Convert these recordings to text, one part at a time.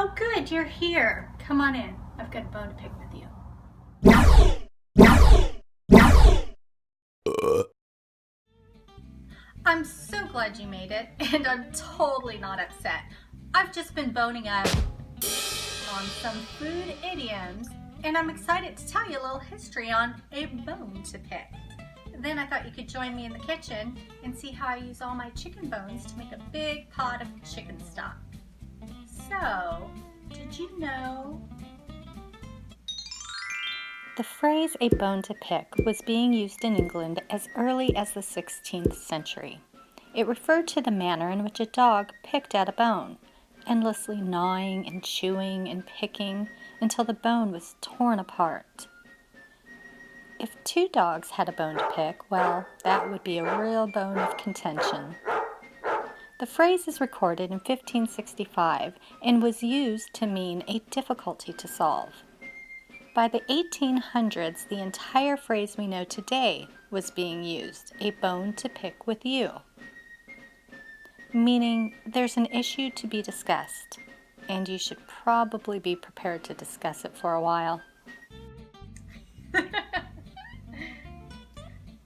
Oh good, you're here. Come on in. I've got a bone to pick with you. I'm so glad you made it, and I'm totally not upset. I've just been boning up on some food idioms, and I'm excited to tell you a little history on a bone to pick. Then I thought you could join me in the kitchen and see how I use all my chicken bones to make a big pot of chicken stock. So, did you know? The phrase "a bone to pick" was being used in England as early as the 16th century. It referred to the manner in which a dog picked at a bone, endlessly gnawing and chewing and picking until the bone was torn apart. If two dogs had a bone to pick, well, that would be a real bone of contention. The phrase is recorded in 1565 and was used to mean a difficulty to solve. By the 1800s, the entire phrase we know today was being used, a bone to pick with you, meaning there's an issue to be discussed, and you should probably be prepared to discuss it for a while.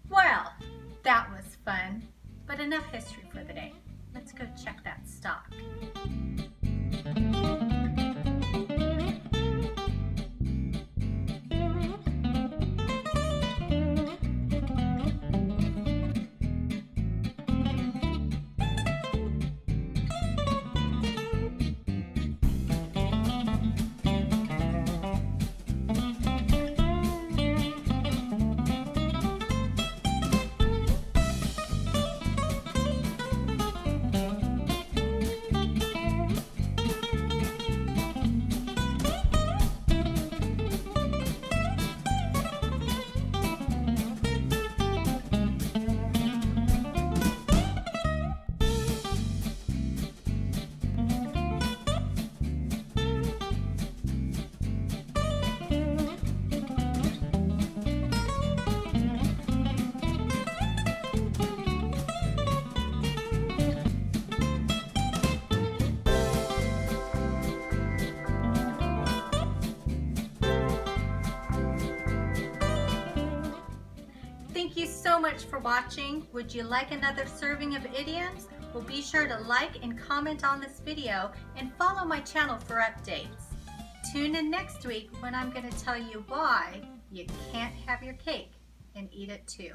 Well, that was fun, but enough history for the day. Let's go check that stock. Thank you so much for watching. Would you like another serving of idioms? Well, be sure to like and comment on this video and follow my channel for updates. Tune in next week when I'm going to tell you why you can't have your cake and eat it too.